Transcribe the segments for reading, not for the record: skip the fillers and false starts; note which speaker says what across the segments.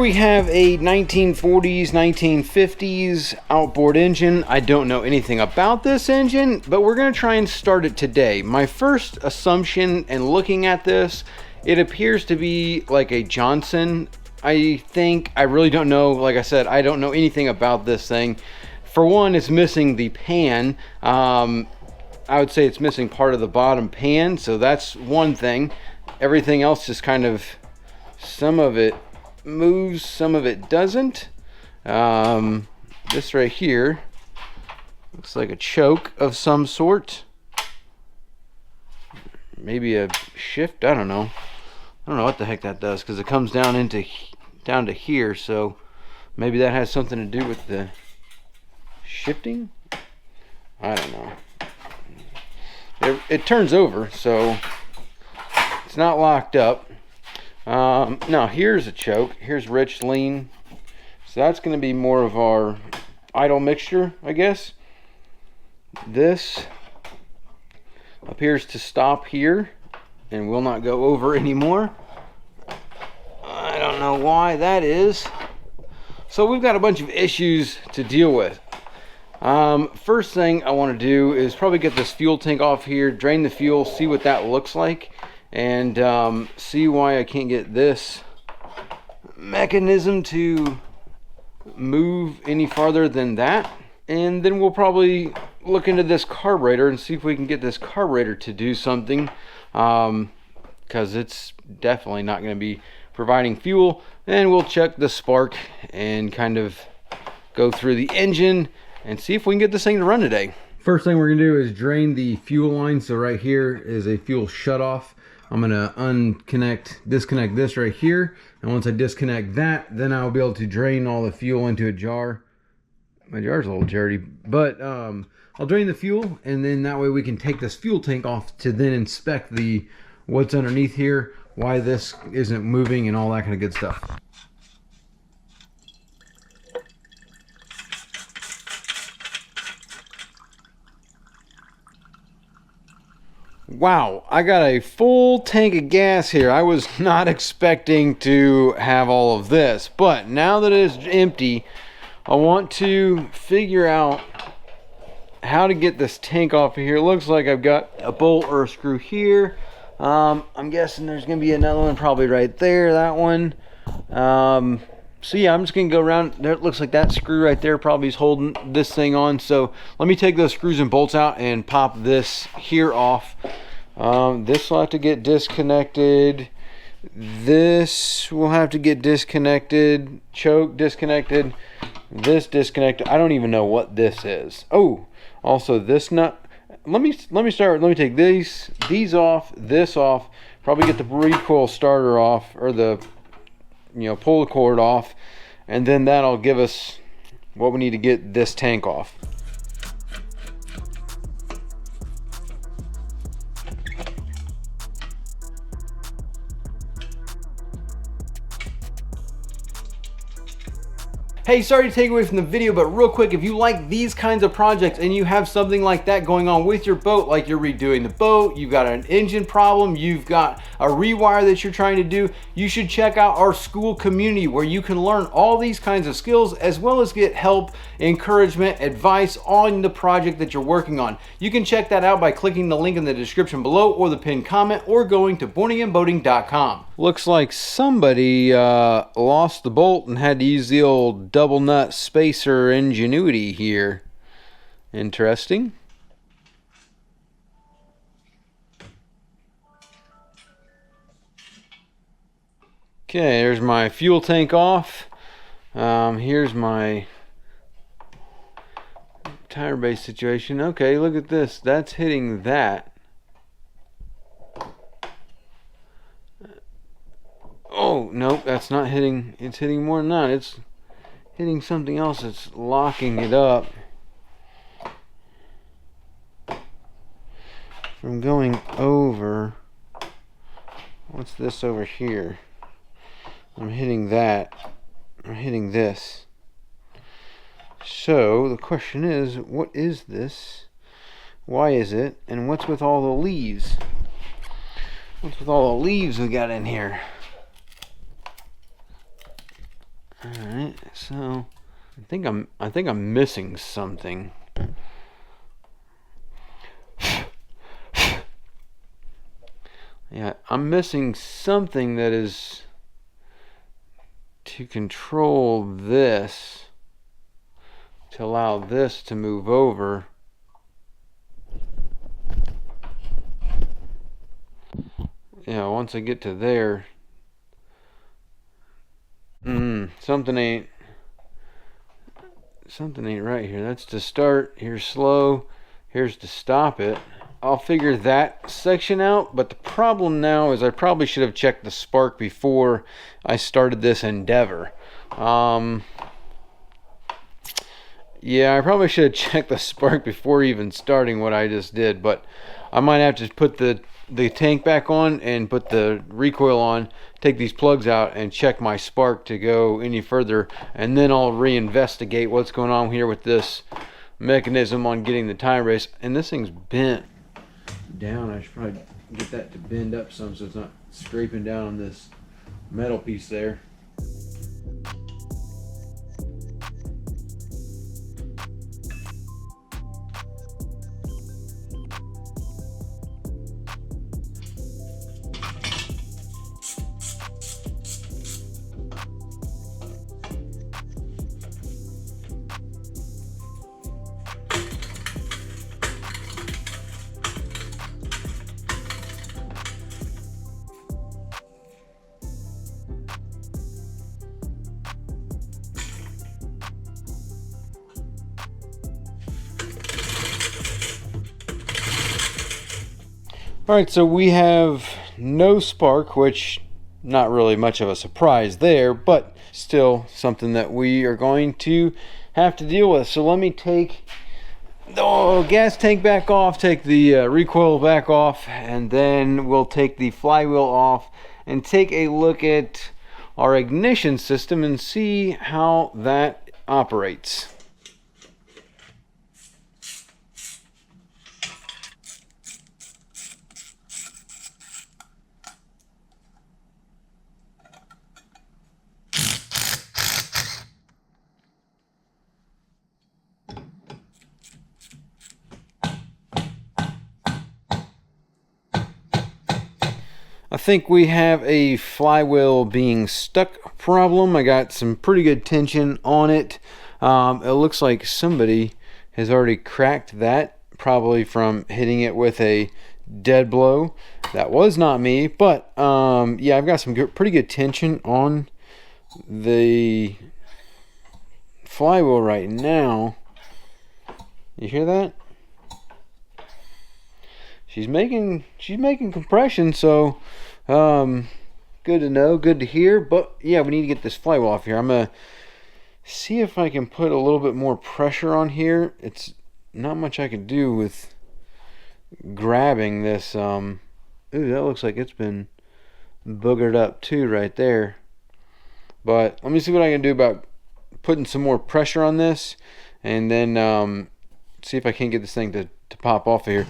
Speaker 1: we have a 1940s, 1950s outboard engine. I don't know anything about this engine, but we're gonna try and start it today. My first assumption in looking at this, it appears to be like a Johnson. I think, I really don't know. Like I said, I don't know anything about this thing. For one, it's missing the pan. I would say it's missing part of the bottom pan, so that's one thing. Everything else is kind of, some of it moves, some of it doesn't. This right here looks like a choke of some sort. Maybe a shift, I don't know. I don't know what the heck that does, because it comes down to here, so maybe that has something to do with the shifting. I don't know. It turns over, so it's not locked up. Now here's a choke. Here's rich lean, so that's going to be more of our idle mixture, I guess. This appears to stop here and will not go over anymore. I don't know why that is. So we've got a bunch of issues to deal with. First thing I want to do is probably get this fuel tank off here, drain the fuel, see what that looks like, and see why I can't get this mechanism to move any farther than that. And then we'll probably look into this carburetor and see if we can get this carburetor to do something, because it's definitely not going to be providing fuel. And we'll check the spark and kind of go through the engine and see if we can get this thing to run today. First thing we're going to do is drain the fuel line. So right here is a fuel shutoff. I'm going to disconnect this right here. And once I disconnect that, then I'll be able to drain all the fuel into a jar. My jar's a little dirty, but I'll drain the fuel, and then that way we can take this fuel tank off to then inspect what's underneath here, why this isn't moving, and all that kind of good stuff. Wow, I got a full tank of gas here. I was not expecting to have all of this, but now that it is empty, I want to figure out how to get this tank off of here. It looks like I've got a bolt or a screw here. I'm guessing there's going to be another one probably right there, that one. So yeah, I'm just going to go around. There, it looks like that screw right there probably is holding this thing on. So let me take those screws and bolts out and pop this here off. This will have to get disconnected. This will have to get disconnected. Choke disconnected. This disconnected. I don't even know what this is. Oh, also this nut. Let me take these off, this off, probably get the recoil starter off, or the, pull the cord off, and then that'll give us what we need to get this tank off. Hey, sorry to take away from the video, but real quick, if you like these kinds of projects and you have something like that going on with your boat, like you're redoing the boat, you've got an engine problem, you've got a rewire that you're trying to do, you should check out our school community where you can learn all these kinds of skills, as well as get help, encouragement, advice on the project that you're working on. You can check that out by clicking the link in the description below, or the pinned comment, or going to bornagainboating.com. Looks like somebody lost the bolt and had to use the old double nut spacer ingenuity here. Interesting. Okay, there's my fuel tank off. Here's my tire base situation. Okay, look at this. That's hitting that. Oh, nope, that's not hitting. It's hitting more than that. It's hitting something else that's locking it up from going over. What's this over here? I'm hitting that. I'm hitting this. So the question is, what is this? Why is it? And what's with all the leaves? What's with all the leaves we got in here? right, so I think I'm missing something. Yeah, I'm missing something that is to control this, to allow this to move over. Yeah, once I get to there, something ain't right here. That's to start, here's slow, here's to stop it. I'll figure that section out, but the problem now is I probably should have checked the spark before I started this endeavor. Yeah, I probably should have checked the spark before even starting what I just did, but I might have to put the tank back on and put the recoil on, take these plugs out and check my spark to go any further, and then I'll reinvestigate what's going on here with this mechanism on getting the time race. And this thing's bent down. I should probably get that to bend up some so it's not scraping down on this metal piece there. All right, so we have no spark, which not really much of a surprise there, but still something that we are going to have to deal with. So let me take the gas tank back off, take the recoil back off, and then we'll take the flywheel off and take a look at our ignition system and see how that operates. I think we have a flywheel being stuck problem. I got some pretty good tension on it. It looks like somebody has already cracked that, probably from hitting it with a dead blow. That was not me, but yeah, I've got some pretty good tension on the flywheel right now. You hear that? She's making compression, so good to know, good to hear. But yeah, we need to get this flywheel off here. I'm gonna see if I can put a little bit more pressure on here. It's not much I can do with grabbing this. Ooh, that looks like it's been boogered up too right there. But let me see what I can do about putting some more pressure on this, and then see if I can get this thing to pop off of here.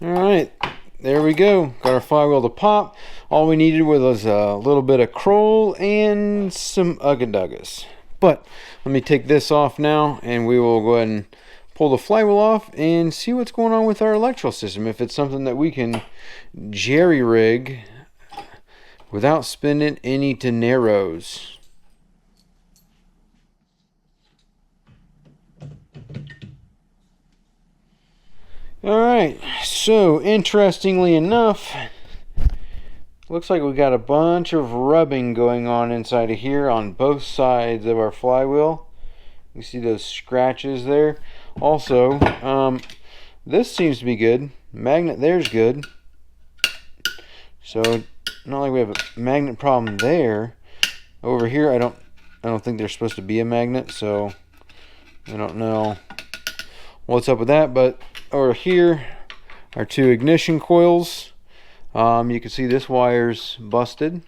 Speaker 1: Alright, there we go. Got our flywheel to pop. All we needed was a little bit of Kroll and some Ugga-Duggas. But let me take this off now, and we will go ahead and pull the flywheel off and see what's going on with our electrical system. If it's something that we can jerry-rig without spending any dineros. Alright, so interestingly enough, looks like we got a bunch of rubbing going on inside of here on both sides of our flywheel. You see those scratches there. Also, this seems to be good. Magnet there's good. So not like we have a magnet problem there. Over here, I don't think there's supposed to be a magnet, so I don't know what's up with that. But over here are two ignition coils. You can see this wire's busted.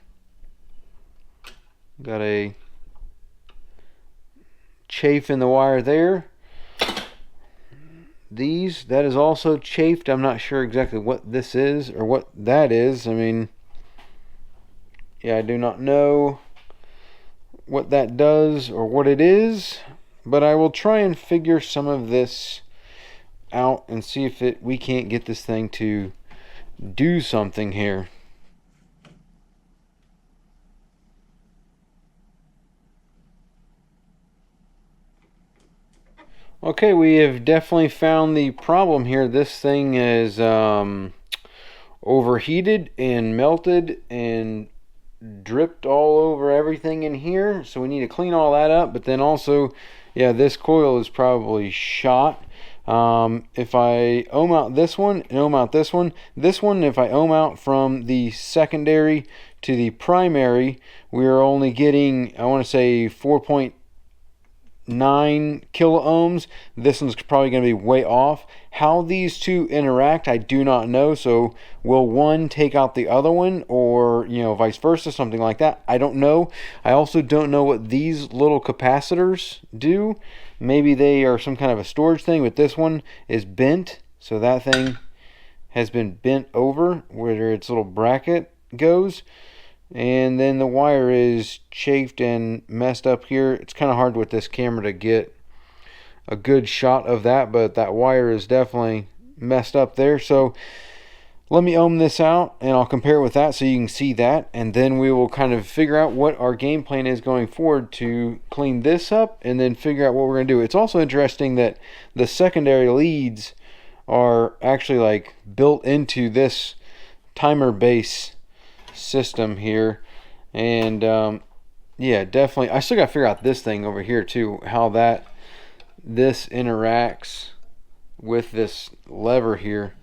Speaker 1: Got a chafe in the wire there. That is also chafed. I'm not sure exactly what this is or what that is. I mean, yeah, I do not know what that does or what it is, but I will try and figure some of this out and see if we can't get this thing to do something here. Okay, we have definitely found the problem here. This thing is overheated and melted and dripped all over everything in here, so we need to clean all that up. But then also, yeah, this coil is probably shot. If I ohm out this one and ohm out this one, if I ohm out from the secondary to the primary, we're only getting, I want to say 4.9 kilo ohms. This one's probably going to be way off. How these two interact, I do not know. So will one take out the other one, or vice versa, something like that? I don't know. I also don't know what these little capacitors do. Maybe they are some kind of a storage thing, but this one is bent, so that thing has been bent over where its little bracket goes. And then the wire is chafed and messed up here. It's kind of hard with this camera to get a good shot of that, but that wire is definitely messed up there. So let me ohm this out and I'll compare it with that so you can see that, and then we will kind of figure out what our game plan is going forward to clean this up and then figure out what we're going to do. It's also interesting that the secondary leads are actually like built into this timer base system here, and yeah, definitely I still got to figure out this thing over here too, how this interacts with this lever here.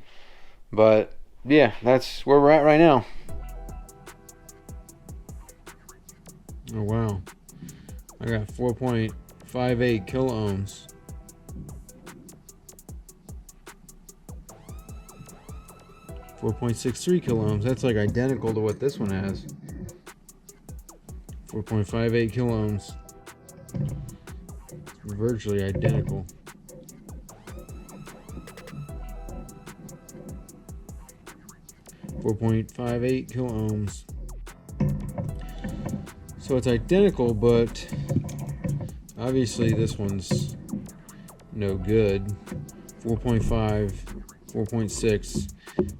Speaker 1: But yeah, that's where we're at right now. Oh wow, I got 4.58 kilo ohms. 4.63 kilo ohms. That's like identical to what this one has. 4.58 kilo ohms. Virtually identical. 4.58 kilo ohms. So it's identical, but obviously this one's no good. 4.5, 4.6.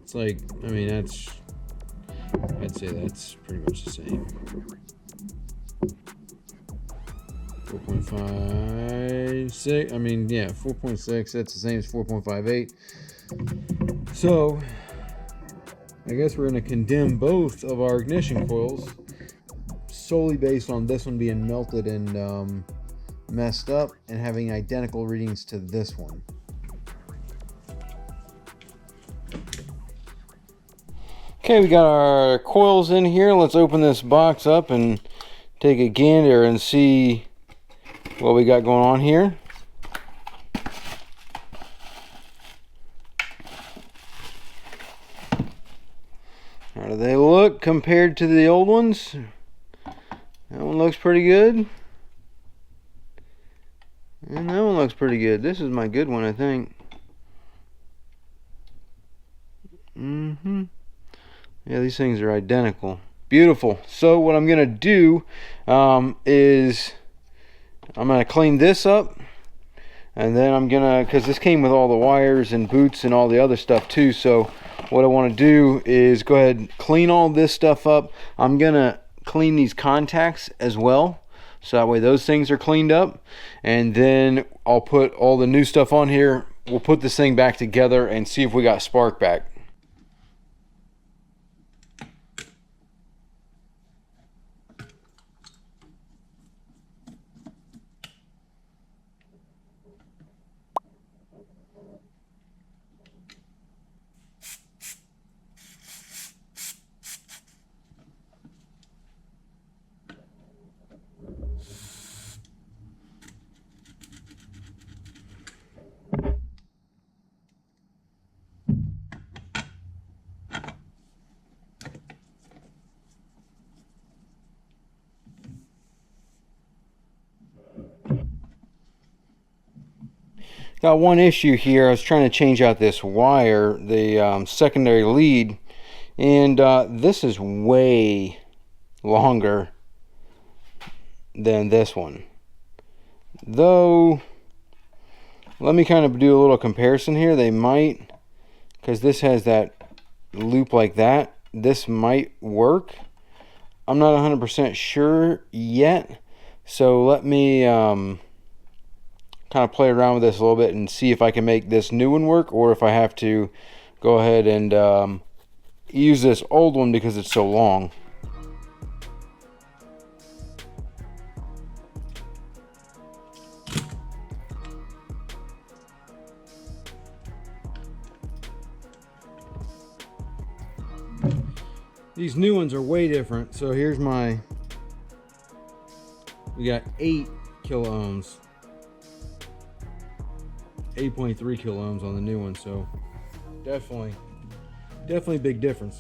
Speaker 1: It's like, I mean, I'd say that's pretty much the same. 4.56, I mean, yeah, 4.6, that's the same as 4.58. So I guess we're going to condemn both of our ignition coils solely based on this one being melted and messed up and having identical readings to this one. Okay, we got our coils in here. Let's open this box up and take a gander and see what we got going on here. How do they look compared to the old ones? That one looks pretty good. And that one looks pretty good. This is my good one, I think. Yeah, these things are identical. Beautiful. So what I'm going to do is I'm going to clean this up. And then I'm going to, because this came with all the wires and boots and all the other stuff too. So what I want to do is go ahead and clean all this stuff up. I'm going to clean these contacts as well, so that way those things are cleaned up, and then I'll put all the new stuff on here. We'll put this thing back together and see if we got spark back. Got one issue here. I was trying to change out this wire, the secondary lead, and this is way longer than this one. Though, let me kind of do a little comparison here. They might, because this has that loop like that, this might work. I'm not 100% sure yet, so let me kind of play around with this a little bit and see if I can make this new one work, or if I have to go ahead and use this old one because it's so long. These new ones are way different. So here's we got 8 kilo ohms. 8.3 kilo ohms on the new one, so definitely big difference.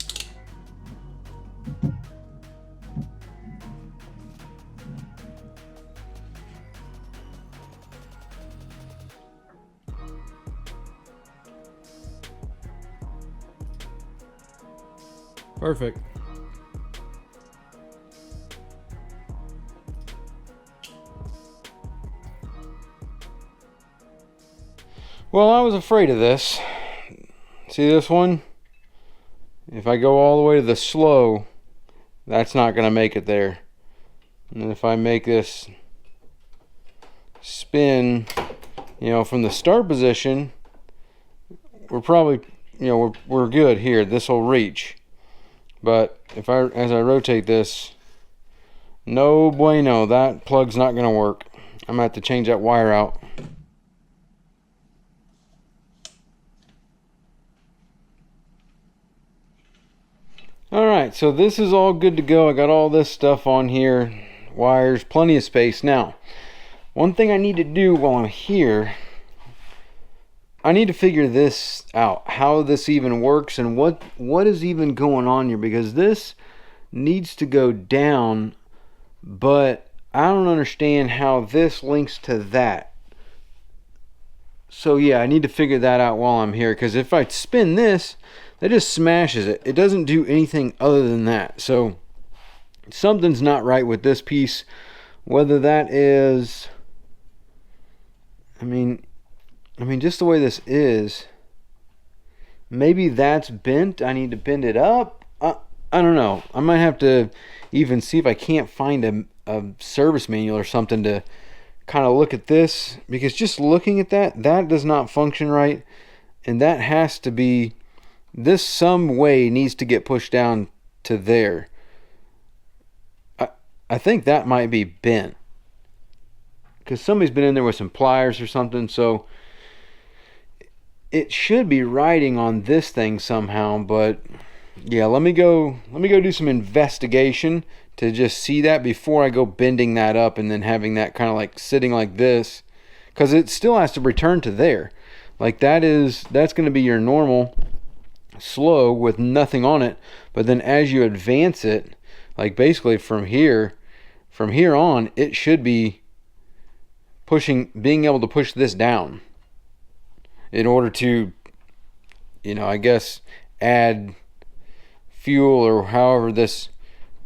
Speaker 1: Perfect. Well, I was afraid of this. See this one? If I go all the way to the slow, that's not going to make it there. And if I make this spin, you know, from the start position, we're probably, you know, we're good here. This will reach. But as I rotate this, no bueno, that plug's not going to work. I'm going to have to change that wire out. Alright, so this is all good to go. I got all this stuff on here, wires, plenty of space. Now, one thing I need to do while I'm here, I need to figure this out, how this even works and what is even going on here, because this needs to go down, but I don't understand how this links to that. So yeah, I need to figure that out while I'm here, because if I spin this, that just smashes it. It doesn't do anything other than that. So something's not right with this piece. Whether that is, I mean just the way this is, maybe that's bent. I need to bend it up. I don't know. I might have to even see if I can't find a service manual or something to kind of look at this, because just looking at that does not function right, and that has to be, this some way needs to get pushed down to there. I think that might be bent, because somebody's been in there with some pliers or something, so it should be riding on this thing somehow. But yeah, let me go do some investigation to just see that before I go bending that up and then having that kind of like sitting like this, because it still has to return to there. Like that's going to be your normal slow with nothing on it, but then as you advance it, like basically from here on, it should be being able to push this down in order to, you know, I guess add fuel or however this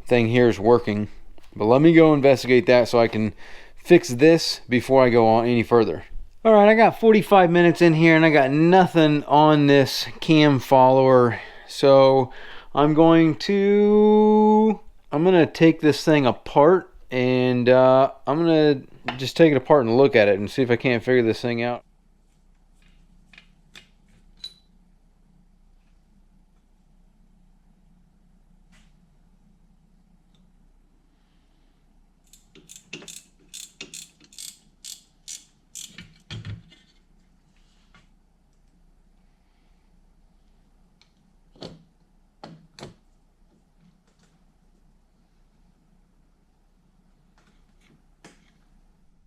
Speaker 1: thing here is working. But let me go investigate that so I can fix this before I go on any further. Alright, I got 45 minutes in here and I got nothing on this cam follower. So I'm gonna take this thing apart, and I'm gonna just take it apart and look at it and see if I can't figure this thing out.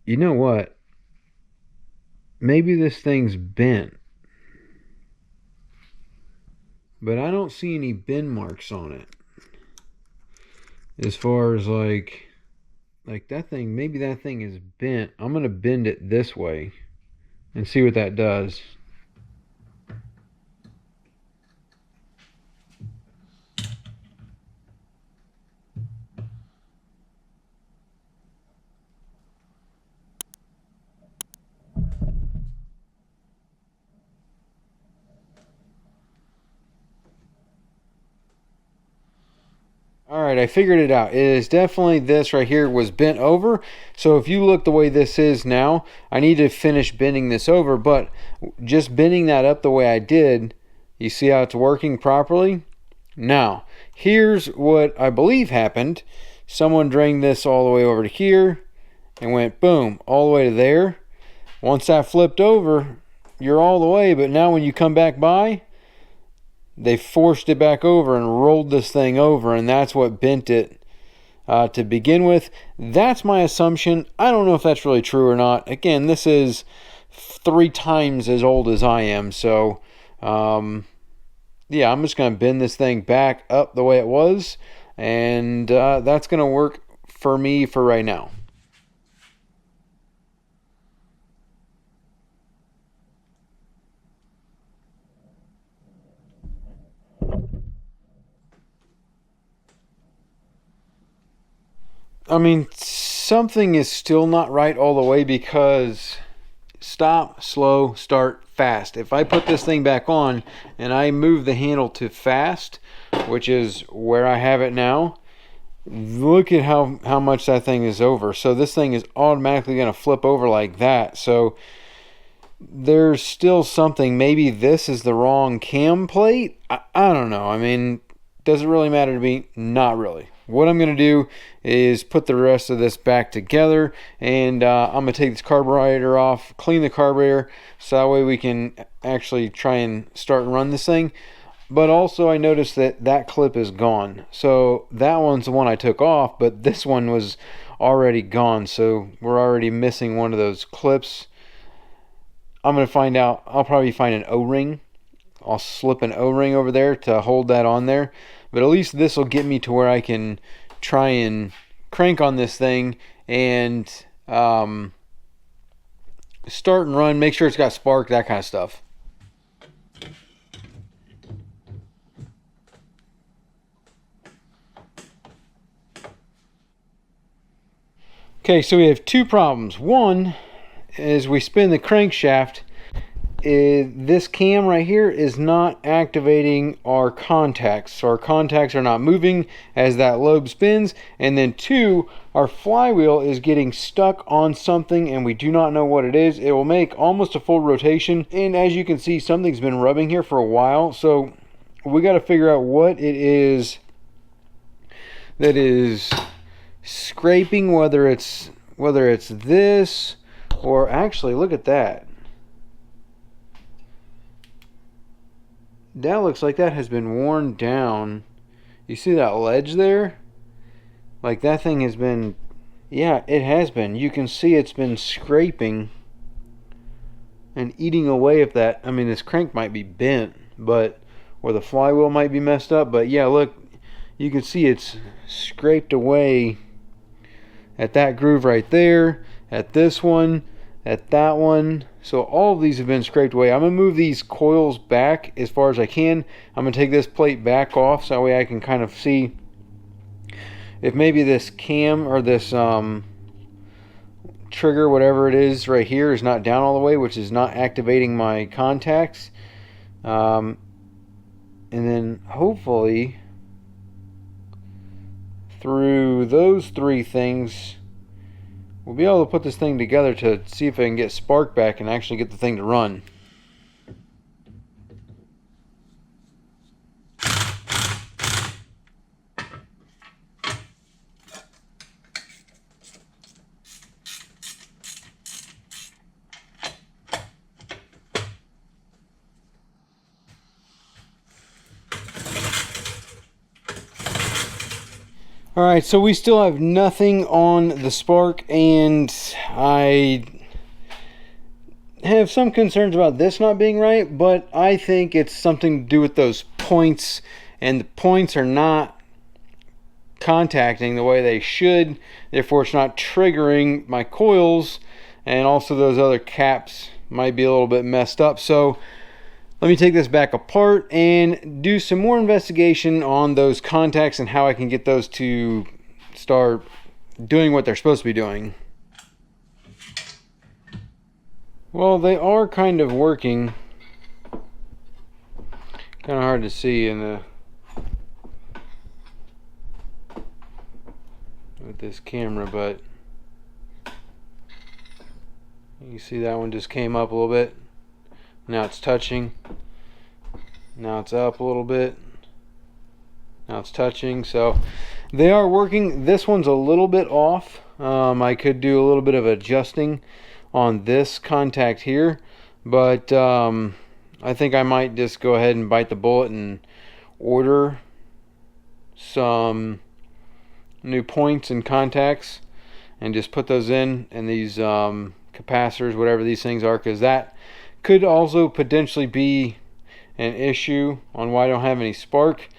Speaker 1: You know what? Maybe this thing's bent, but I don't see any bend marks on it. As far as like that thing, maybe that thing is bent. I'm gonna bend it this way and see what that does. Alright, I figured it out. It is definitely this right here was bent over. So if you look the way this is now, I need to finish bending this over. But just bending that up the way I did, you see how it's working properly? Now, here's what I believe happened. Someone drained this all the way over to here and went boom, all the way to there. Once that flipped over, you're all the way. But now when you come back by, they forced it back over and rolled this thing over, and that's what bent it to begin with. That's my assumption. I don't know if that's really true or not. Again, this is 3 times as old as I am, so yeah, I'm just going to bend this thing back up the way it was, and that's going to work for me for right now. I mean, something is still not right all the way, because stop, slow, start, fast. If I put this thing back on and I move the handle to fast, which is where I have it now, look at how much that thing is over. So this thing is automatically going to flip over like that. So there's still something. Maybe this is the wrong cam plate. I don't know. I mean, does it really matter to me? Not really. What I'm going to do is put the rest of this back together, and I'm going to take this carburetor off, clean the carburetor, so that way we can actually try and start and run this thing. But also I noticed that that clip is gone. So that one's the one I took off, but this one was already gone. So we're already missing one of those clips. I'm going to find out. I'll probably find an O-ring. I'll slip an O-ring over there to hold that on there. But at least this will get me to where I can try and crank on this thing and start and run, make sure it's got spark, that kind of stuff. Okay, so we have 2 problems. One is we spin the crankshaft, this cam right here is not activating our contacts. So our contacts are not moving as that lobe spins. And then 2, our flywheel is getting stuck on something and we do not know what it is. It will make almost a full rotation. And as you can see, something's been rubbing here for a while. So we got to figure out what it is that is scraping, whether it's this, or actually look at that. That looks like that has been worn down. You see that ledge there? Like that thing has been, yeah, it has been. You can see it's been scraping and eating away at that. I mean, this crank might be bent, but, or the flywheel might be messed up, but yeah, look, you can see it's scraped away at that groove right there, at this one, at that one. So all of these have been scraped away. I'm going to move these coils back as far as I can. I'm going to take this plate back off so that way I can kind of see if maybe this cam or this trigger, whatever it is right here, is not down all the way, which is not activating my contacts. And then hopefully through those 3 things, we'll be able to put this thing together to see if I can get spark back and actually get the thing to run. Alright, so we still have nothing on the spark, and I have some concerns about this not being right, but I think it's something to do with those points, and the points are not contacting the way they should, therefore it's not triggering my coils, and also those other caps might be a little bit messed up. So let me take this back apart and do some more investigation on those contacts and how I can get those to start doing what they're supposed to be doing. Well, they are kind of working. Kind of hard to see in the with this camera, but you see that one just came up a little bit. Now it's touching. Now it's up a little bit. Now it's touching. So they are working. This one's a little bit off. I could do a little bit of adjusting on this contact here, but I think I might just go ahead and bite the bullet and order some new points and contacts and just put those in these capacitors, whatever these things are, because that could also potentially be an issue on why I don't have any spark.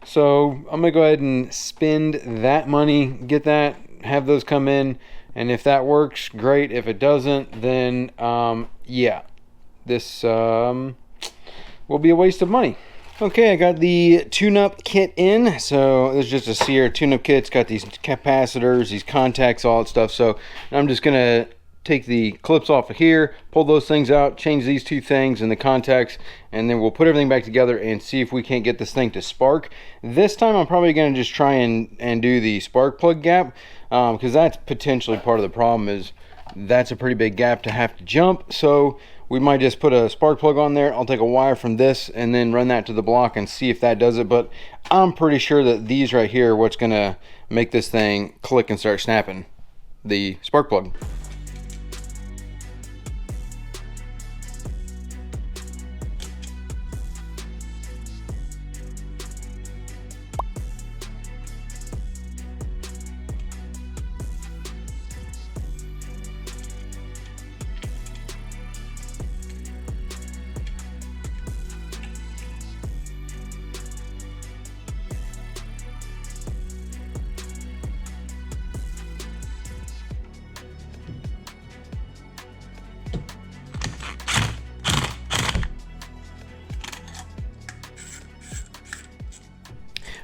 Speaker 1: So I'm gonna go ahead and spend that money, get that, have those come in, and if that works, great. If it doesn't, then yeah, this will be a waste of money. Okay, I got the tune-up kit in. So this is just a Sierra tune-up kit. It's got these capacitors, these contacts, all that stuff. So I'm just gonna take the clips off of here, pull those things out, change these two things and the contacts, and then we'll put everything back together and see if we can't get this thing to spark. This time I'm probably going to just try and do the spark plug gap, because that's potentially part of the problem. Is that's a pretty big gap to have to jump. So we might just put a spark plug on there. I'll take a wire from this and then run that to the block and see if that does it. But I'm pretty sure that these right here are what's going to make this thing click and start snapping, the spark plug.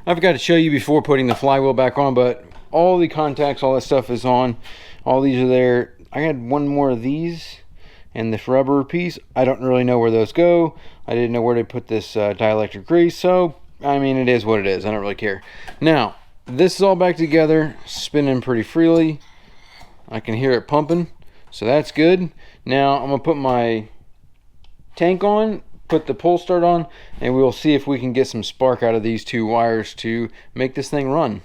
Speaker 1: I forgot to show you before putting the flywheel back on, but all the contacts, all that stuff is on. All these are there. I had one more of these and this rubber piece. I don't really know where those go. I didn't know where to put this dielectric grease, so I mean, it is what it is. I don't really care. Now this is all back together, spinning pretty freely. I can hear it pumping, so that's good. Now I'm gonna put my tank on, put the pull start on, and we'll see if we can get some spark out of these two wires to make this thing run.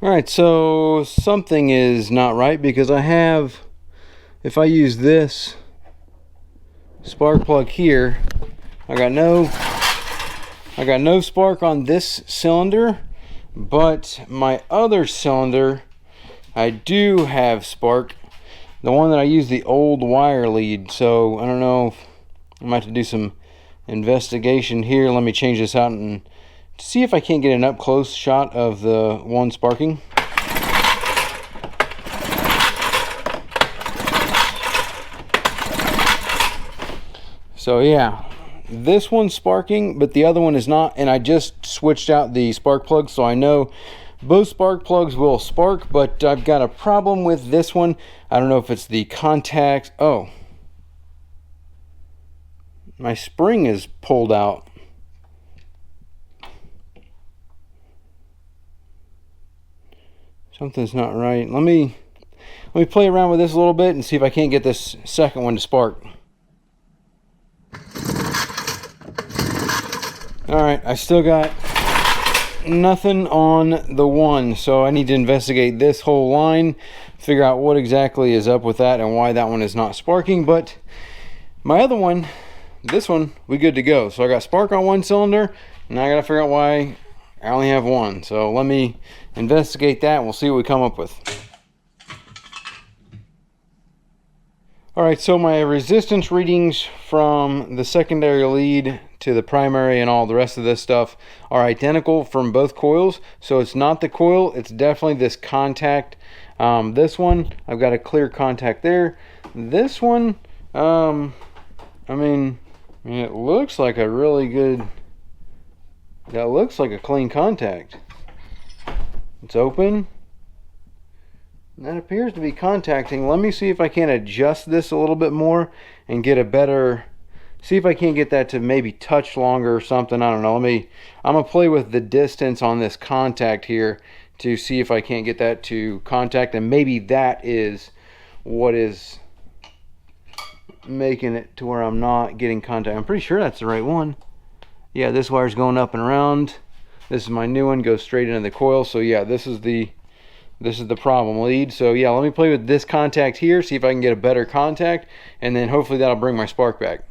Speaker 1: Alright, so something is not right, because I have, if I use this spark plug here, I got no spark on this cylinder, but my other cylinder I do have spark. The one that I use, the old wire lead. So I don't know if I might have to do some investigation here. Let me change this out and see if I can't get an up close shot of the one sparking. So yeah, this one's sparking, but the other one is not, and I just switched out the spark plug, so I know both spark plugs will spark, but I've got a problem with this one. I don't know if it's the contacts. Oh, my spring is pulled out. Something's not right. Let me play around with this a little bit and see if I can't get this second one to spark. Alright, I still got nothing on the one, so I need to investigate this whole line, figure out what exactly is up with that and why that one is not sparking. But my other one, this one, we good to go. So I got spark on one cylinder, and I gotta figure out why I only have one. So let me investigate that and we'll see what we come up with. All right, so my resistance readings from the secondary lead to the primary and all the rest of this stuff are identical from both coils. So it's not the coil, it's definitely this contact. This one, I've got a clear contact there. This one, I mean, it looks like a really good, that looks like a clean contact. It's open. That appears to be contacting. Let me see if I can adjust this a little bit more and get a better, see if I can't get that to maybe touch longer or something. I don't know. I'm gonna play with the distance on this contact here to see if I can't get that to contact, and maybe that is what is making it to where I'm not getting contact. I'm pretty sure that's the right one. Yeah, this wire's going up and around. This is my new one, goes straight into the coil. So yeah, this is the problem lead. So yeah, let me play with this contact here, see if I can get a better contact, and then hopefully that'll bring my spark back.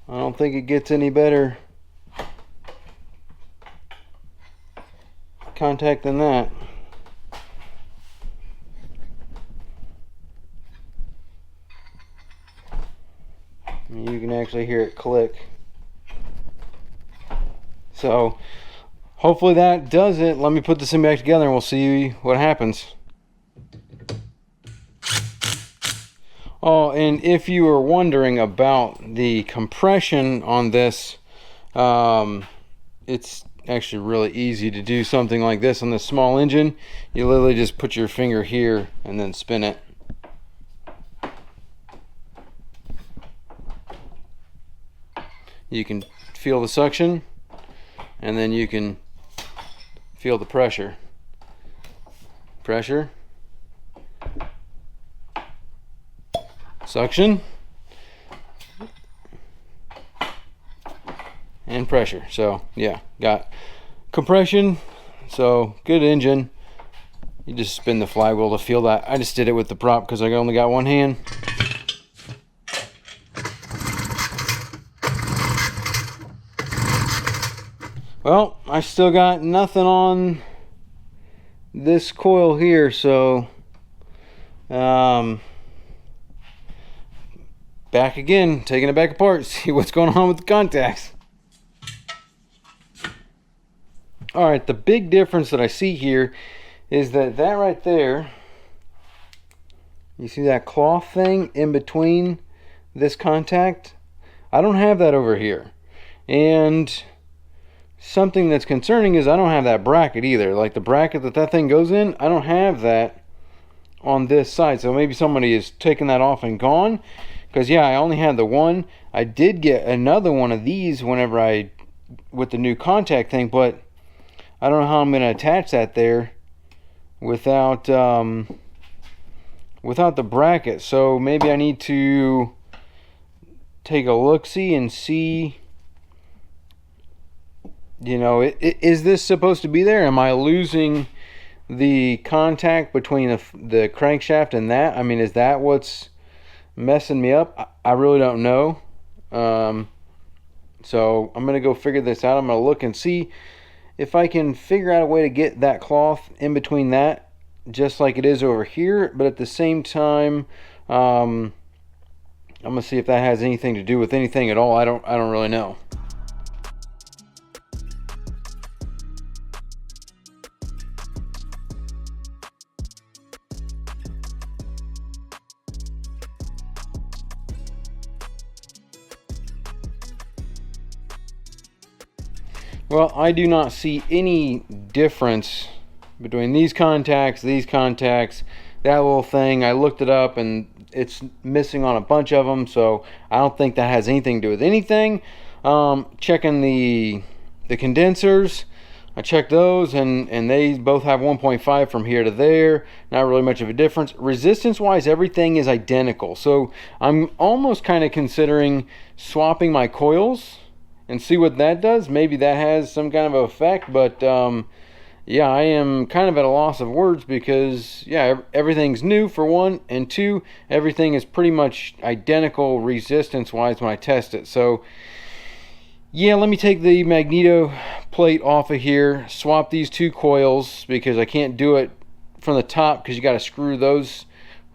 Speaker 1: I don't think it gets any better contact than that. You can actually hear it click. So hopefully that does it. Let me put this thing back together and we'll see what happens. Oh, and if you were wondering about the compression on this, it's actually really easy to do something like this on this small engine. You literally just put your finger here and then spin it. You can feel the suction, and then you can feel the pressure. Pressure, suction, and pressure. So yeah, got compression. So good engine. You just spin the flywheel to feel that. I just did it with the prop because I only got one hand. Well, I still got nothing on this coil here, so back again, taking it back apart, see what's going on with the contacts. Alright, the big difference that I see here is that right there, you see that cloth thing in between this contact? I don't have that over here. And something that's concerning is I don't have that bracket either. Like the bracket that thing goes in, I don't have that on this side. So maybe somebody is taking that off and gone. Because yeah, I only had the one. I did get another one of these whenever with the new contact thing, but I don't know how I'm going to attach that there without the bracket. So maybe I need to take a look-see and see, you know, is this supposed to be there? Am I losing the contact between the crankshaft and that? I mean, is that what's messing me up? I really don't know. So I'm gonna go figure this out. I'm gonna look and see if I can figure out a way to get that cloth in between that, just like it is over here, but at the same time, I'm gonna see if that has anything to do with anything at all. I don't really know. Well, I do not see any difference between these contacts, that little thing. I looked it up and it's missing on a bunch of them, so I don't think that has anything to do with anything. Checking the condensers, I checked those and they both have 1.5 from here to there. Not really much of a difference. Resistance wise, everything is identical, so I'm almost kind of considering swapping my coils and see what that does. Maybe that has some kind of effect, but yeah, I am kind of at a loss of words because yeah, everything's new for one, and two, everything is pretty much identical resistance wise when I test it. So Yeah, let me take the magneto plate off of here, swap these two coils because I can't do it from the top because you got to screw those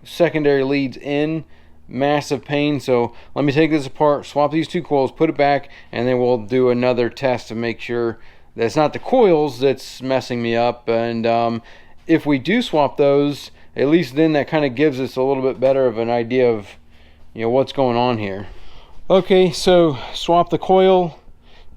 Speaker 1: secondary leads in. Massive pain. So let me take this apart, swap these two coils, put it back, and then we'll do another test to make sure that it's not the coils that's messing me up. And if we do swap those, at least then that kind of gives us a little bit better of an idea of, you know, what's going on here. Okay, so swap the coil,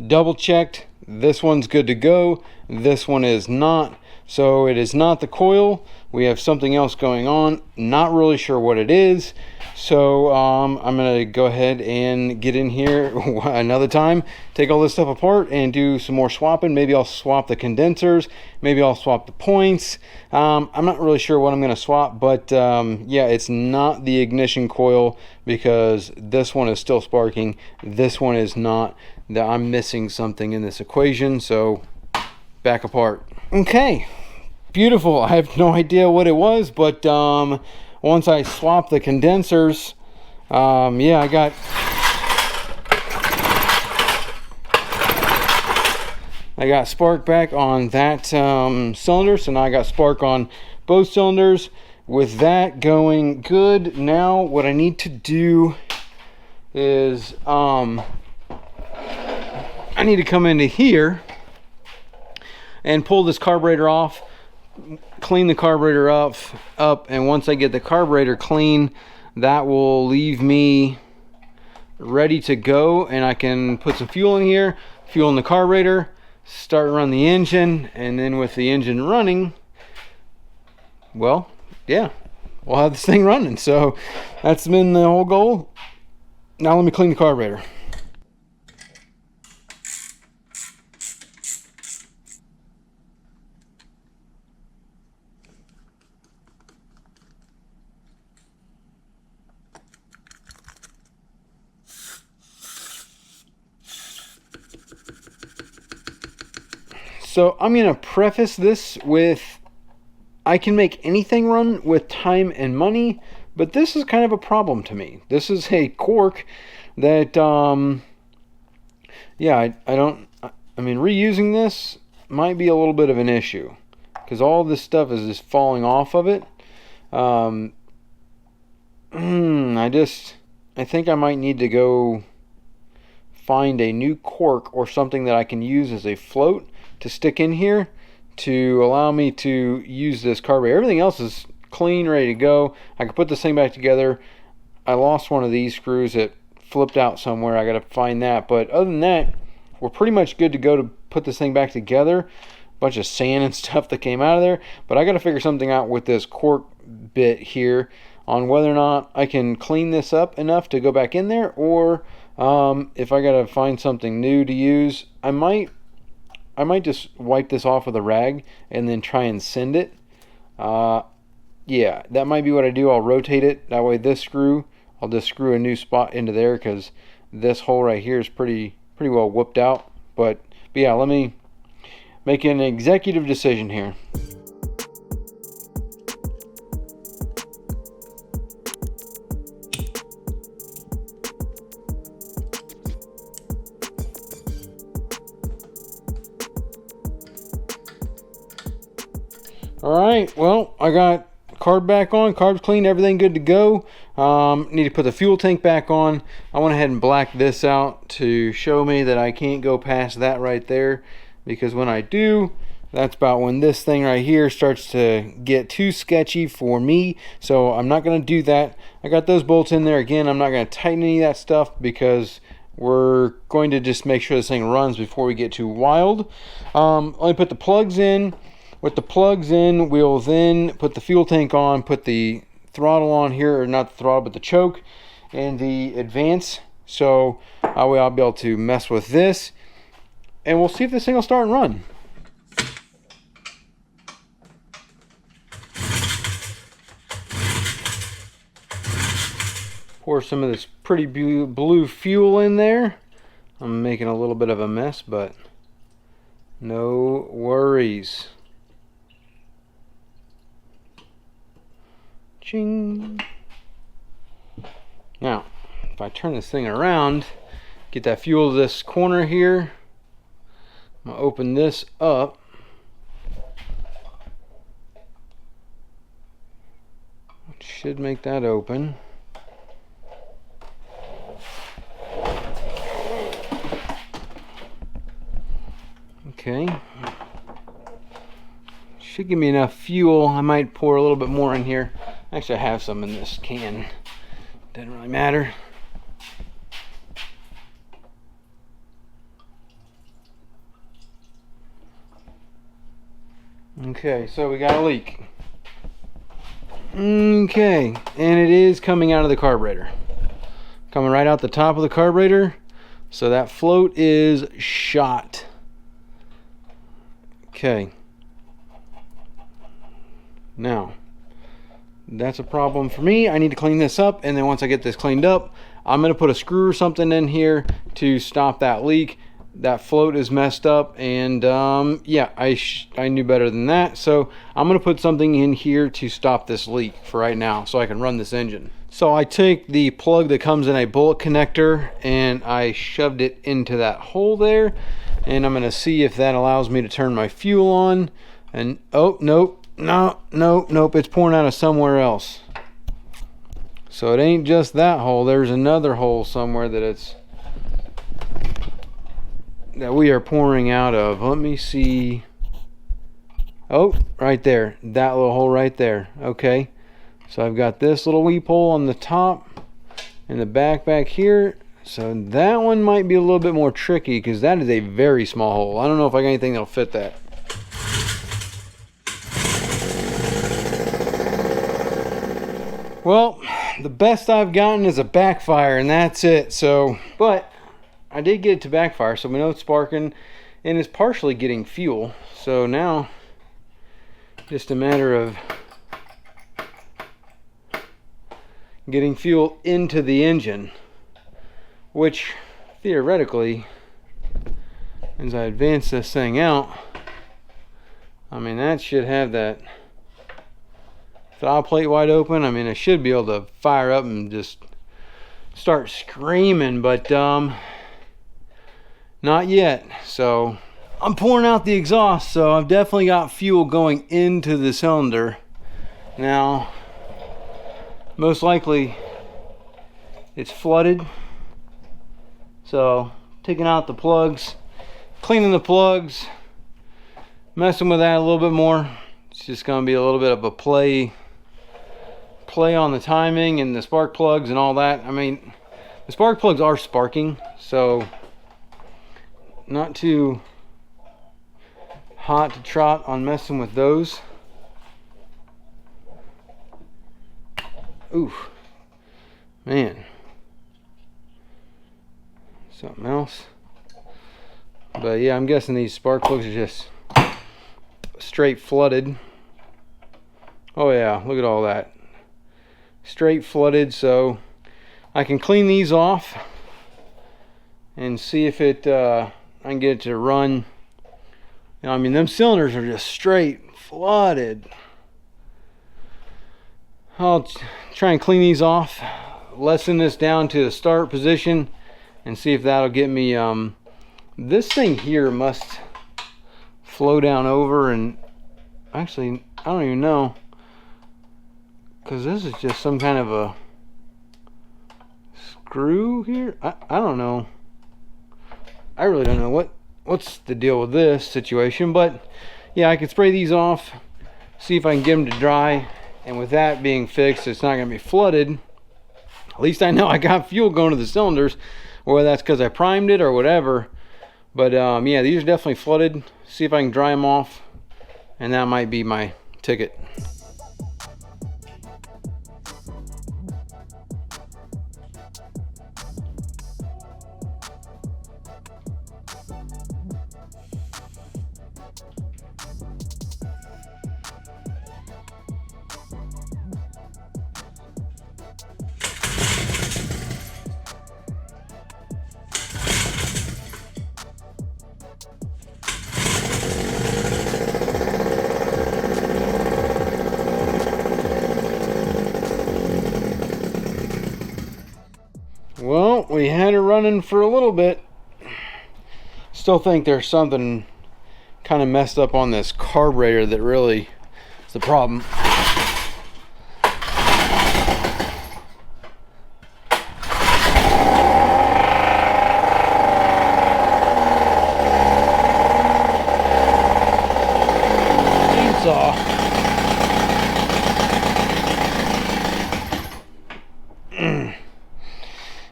Speaker 1: double checked. This one's good to go. This one is not. So it is not the coil. We have something else going on. Not really sure what it is. So I'm gonna go ahead and get in here another time, take all this stuff apart and do some more swapping. Maybe I'll swap the condensers, maybe I'll swap the points. I'm not really sure what I'm gonna swap, but yeah, it's not the ignition coil because this one is still sparking, this one is not. I'm missing something in this equation, so back apart. Okay, beautiful. I have no idea what it was, but once I swap the condensers, yeah, I got spark back on that cylinder, so now I got spark on both cylinders. With that going good, now what I need to do is I need to come into here and pull this carburetor off, clean the carburetor up, and once I get the carburetor clean, that will leave me ready to go, and I can put some fuel in here, fuel in the carburetor, start run the engine, and then with the engine running, well, yeah, we'll have this thing running. So that's been the whole goal. Now let me clean the carburetor. So I'm going to preface this with, I can make anything run with time and money, but this is kind of a problem to me. This is a cork that, yeah, I mean, reusing this might be a little bit of an issue because all this stuff is just falling off of it. I think I might need to go find a new cork or something that I can use as a float to stick in here to allow me to use this carburetor. Everything else is clean, ready to go. I can put this thing back together. I lost one of these screws that flipped out somewhere. I got to find that. But other than that, we're pretty much good to go to put this thing back together. A bunch of sand and stuff that came out of there. But I got to figure something out with this cork bit here on whether or not I can clean this up enough to go back in there, or if I got to find something new to use. I might just wipe this off with a rag and then try and send it. Yeah, that might be what I do. I'll rotate it. That way this screw, I'll just screw a new spot into there because this hole right here is pretty well whooped out. But yeah, let me make an executive decision here. Alright, well, I got carb back on, carbs clean, everything good to go. Need to put the fuel tank back on. I went ahead and blacked this out to show me that I can't go past that right there, because when I do, that's about when this thing right here starts to get too sketchy for me. So I'm not going to do that. I got those bolts in there. Again, I'm not going to tighten any of that stuff because we're going to just make sure this thing runs before we get too wild. Let me put the plugs in. With the plugs in, we'll then put the fuel tank on, put the throttle on here, or not the throttle, but the choke and the advance. So that way I'll be able to mess with this, and we'll see if this thing will start and run. Pour some of this pretty blue fuel in there. I'm making a little bit of a mess, but no worries. Ching. Now, if I turn this thing around, Get that fuel to this corner here. I'm gonna open this up. Should make that open. Okay. Should give me enough fuel. I might pour a little bit more in here. Actually, I have some in this can. Doesn't really matter. Okay, so we got a leak. Okay, and it is coming out of the carburetor. Coming right out the top of the carburetor. So that float is shot. Okay. Now, that's a problem for me. I need to clean this up, and then once I get this cleaned up, I'm going to put a screw or something in here to stop that leak. That float is messed up, and yeah, I knew better than that. So I'm going to put something in here to stop this leak for right now so I can run this engine. So I take the plug that comes in a bullet connector and I shoved it into that hole there, and I'm going to see if that allows me to turn my fuel on. And oh, nope. Nope, it's pouring out of somewhere else. So it ain't just that hole. There's another hole somewhere that we are pouring out of. Let me see. Oh, right there. That little hole right there. Okay. So I've got this little weep hole on the top and the back here. So that one might be a little bit more tricky because that is a very small hole. I don't know if I got anything that'll fit that. Well, the best I've gotten is a backfire, and that's it. So, but I did get it to backfire, so we know it's sparking, and it's partially getting fuel. So now, just a matter of getting fuel into the engine, which theoretically, as I advance this thing out, I mean, that should have that throttle plate wide open. I mean, I should be able to fire up and just start screaming, but not yet. So I'm pouring out the exhaust, so I've definitely got fuel going into the cylinder. Now, most likely it's flooded, so taking out the plugs, cleaning the plugs, messing with that a little bit more. It's just going to be a little bit of a play on the timing and the spark plugs and all that. I mean, the spark plugs are sparking, so not too hot to trot on messing with those. Oof, man, something else. But yeah, I'm guessing these spark plugs are just straight flooded. Oh yeah, look at all that. Straight flooded, so I can clean these off and see if it I can get it to run. You know, I mean, them cylinders are just straight flooded. I'll try and clean these off, lessen this down to the start position, and see if that'll get me this thing here must flow down over, and actually I don't even know, because this is just some kind of a screw here. I don't know. I really don't know what's the deal with this situation, but yeah, I can spray these off, see if I can get them to dry, and with that being fixed, it's not going to be flooded. At least I know I got fuel going to the cylinders, or whether that's because I primed it or whatever. But yeah, these are definitely flooded. See if I can dry them off, and that might be my ticket. we had it running for a little bit. Still think there's something kind of messed up on this carburetor that really is the problem.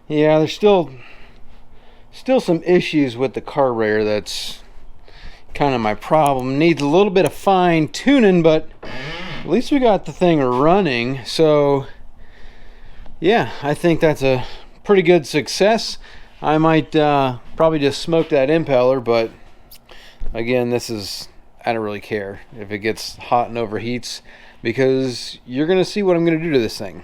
Speaker 1: Yeah, there's still some issues with the carburetor. That's kind of my problem. Needs a little bit of fine tuning, but at least we got the thing running. So yeah, I think that's a pretty good success. I might probably just smoke that impeller, but again, I don't really care if it gets hot and overheats, because you're gonna see what I'm gonna do to this thing.